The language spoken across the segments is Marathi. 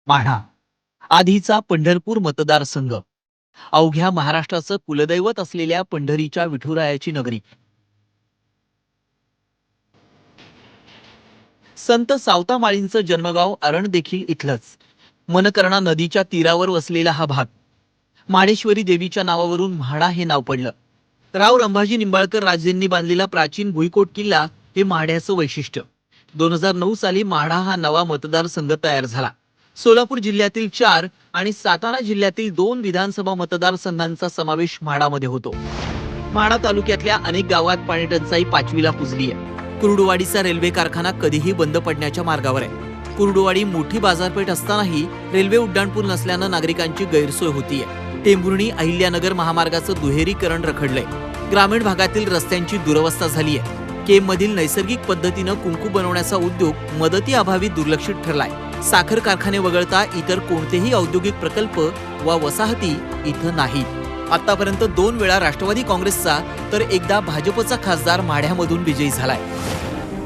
माढा आधीचा पंढरपूर मतदारसंघ, अवघ्या महाराष्ट्राचं कुलदैवत असलेल्या पंढरीच्या विठुरायाची नगरी. संत सावता माळींचं जन्मगाव अरण देखील इथलंच. मनकर्णा नदीच्या तीरावर वसलेला हा भाग. माळेश्वरी देवीच्या नावावरून म्हाडा हे नाव पडलं. राव रंभाजी निंबाळकर राजेंनी बांधलेला प्राचीन भुईकोट किल्ला हे माढ्याचं वैशिष्ट्य. 2009 साली माढा हा नवा मतदारसंघ तयार झाला. सोलापूर जिल्ह्यातील 4 आणि सातारा जिल्ह्यातील 2 विधानसभा मतदारसंघांचा समावेश म्हाडामध्ये होतो. म्हाडा तालुक्यातल्या अनेक गावात पाणी टंचाई 5वीला पुजली आहे. कुर्डुवाडीचा रेल्वे कारखाना कधीही बंद पडण्याच्या मार्गावर आहे. कुर्डुवाडी मोठी बाजारपेठ असतानाही रेल्वे उड्डाणपूल नसल्यानं नागरिकांची गैरसोय होतीये. टेंभुर्णी अहिल्यानगर महामार्गाचं दुहेरीकरण रखडलंय. ग्रामीण भागातील रस्त्यांची दुरवस्था झाली आहे. केममधील नैसर्गिक पद्धतीनं कुंकू बनवण्याचा उद्योग मदतीअभावी दुर्लक्षित ठरलाय. साखर कारखाने वगळता इतर कोणतेही औद्योगिक प्रकल्प वा वसाहती इथं नाहीत. आतापर्यंत 2 वेळा राष्ट्रवादी काँग्रेसचा तर एकदा भाजपचा खासदार माढ्यामधून विजयी झालाय.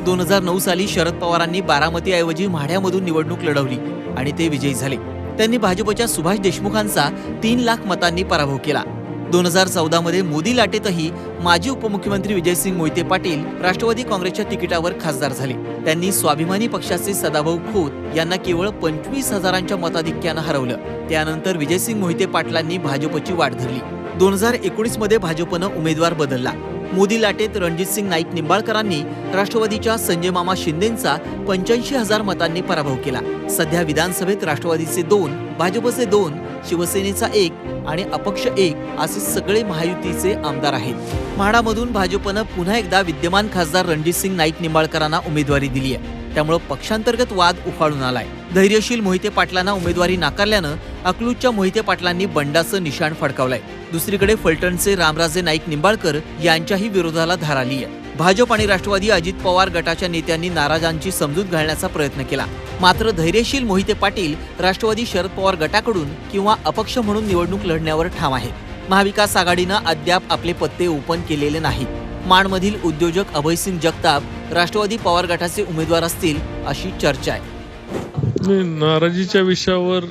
2009 साली शरद पवारांनी बारामतीऐवजी माढ्यामधून निवडणूक लढवली आणि ते विजयी झाले. त्यांनी भाजपच्या सुभाष देशमुखांचा 3 लाख मतांनी पराभव केला. 2014 मध्ये मोदी लाटेतही माजी उपमुख्यमंत्री विजयसिंग मोहिते पाटील राष्ट्रवादी काँग्रेसच्या तिकिटावर खासदार झाले. त्यांनी स्वाभिमानी पक्षाचे सदाभाऊ खोत यांना केवळ 25,000च्या मताधिक्यानं हरवलं. त्यानंतर विजयसिंग मोहिते पाटलांनी भाजपची वाट धरली. 2019 मध्ये भाजपनं उमेदवार बदलला. मोदी लाटेत रणजितसिंग नाईक निंबाळकरांनी राष्ट्रवादीच्या संजय मामा शिंदेंचा 85,000 मतांनी पराभव केला. सध्या विधानसभेत राष्ट्रवादीचे 2, भाजपचे 2, शिवसेनेचा 1 आणि अपक्ष 1 असे सगळे महायुतीचे आमदार आहेत. म्हाडामधून भाजपनं पुन्हा एकदा विद्यमान खासदार रणजितसिंग नाईक निंबाळकरांना उमेदवारी दिली आहे. त्यामुळे पक्षांतर्गत वाद उफाळून आलाय. धैर्यशील मोहिते पाटलांना उमेदवारी नाकारल्यानं अकलूजच्या मोहिते पाटलांनी बंडाचं निशाण फडकावलंय. दुसरीकडे फलटणचे रामराजे नाईक निंबाळकर यांच्याही विरोधाला धार आली आहे. भाजप आणि राष्ट्रवादी अजित पवार गटाच्या नेत्यांनी नाराजांची समजूत घालण्याचा प्रयत्न केला. मात्र धैर्यशील मोहिते पाटील राष्ट्रवादी शरद पवार गटाकडून किंवा अपक्ष म्हणून निवडणूक लढण्यावर ठाम आहेत. महाविकास आघाडीनं अद्याप आपले पत्ते ओपन केलेले नाहीत. माणमधील उद्योजक अभयसिंग जगताप राष्ट्रवादी पवार गटाचे उमेदवार असतील अशी चर्चा आहे. नाराजीच्या विषयावर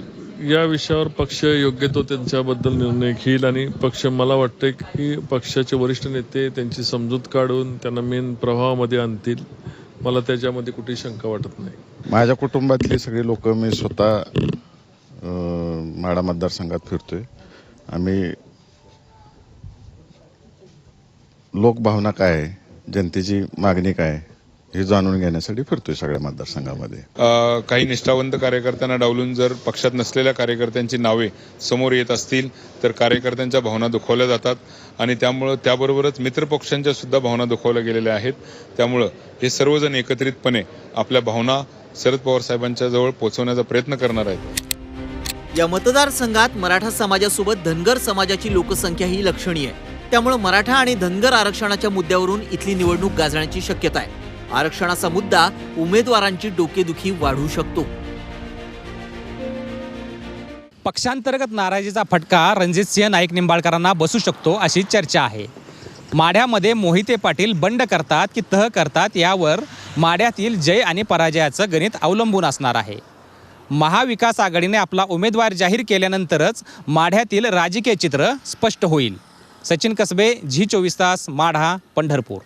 या विषयावर पक्ष योग्य तो त्यांच्याबद्दल निर्णय घेईल आणि पक्ष मला वाटतं की पक्षाचे वरिष्ठ नेते त्यांची समजूत काढून त्यांना मेन प्रवाहामध्ये आणतील. मला त्याच्यामध्ये कुठेही शंका वाटत नाही. माझ्या कुटुंबातली सगळी लोक मी स्वतः माढा मतदारसंघात फिरतोय. आम्ही लोकभावना काय आहे, जनतेची मागणी काय आहे हे जाणून घेण्यासाठी फिरतोय सगळ्या मतदारसंघामध्ये. काही निष्ठावंत कार्यकर्त्यांना डावलून जर पक्षात नसलेल्या कार्यकर्त्यांची नावे समोर येत असतील तर कार्यकर्त्यांच्या भावना दुखावल्या जातात आणि त्यामुळं त्याबरोबरच मित्रपक्षांच्या सुद्धा भावना दुखावल्या गेलेल्या आहेत. त्यामुळं हे सर्वजण एकत्रितपणे आपल्या भावना शरद पवार साहेबांच्या जवळ पोहोचवण्याचा प्रयत्न करणार आहेत. या मतदारसंघात मराठा समाजासोबत धनगर समाजाची लोकसंख्या ही लक्षणीय आहे. त्यामुळे मराठा आणि धनगर आरक्षणाच्या मुद्द्यावरून इथली निवडणूक गाजण्याची शक्यता आहे. आरक्षणाचा मुद्दा उमेदवारांची डोकेदुखी वाढवू शकतो. पक्षांतर्गत नाराजीचा फटका रणजितसिंह नाईक निंबाळकरांना बसू शकतो अशी चर्चा आहे. माढ्यामध्ये मोहिते पाटील बंड करतात की तह करतात यावर माढ्यातील जय आणि पराजयाचं गणित अवलंबून असणार आहे. महाविकास आघाडीने आपला उमेदवार जाहीर केल्यानंतरच माढ्यातील राजकीय चित्र स्पष्ट होईल. सचिन कसबे, झी 24 तास, माढा, पंढरपूर.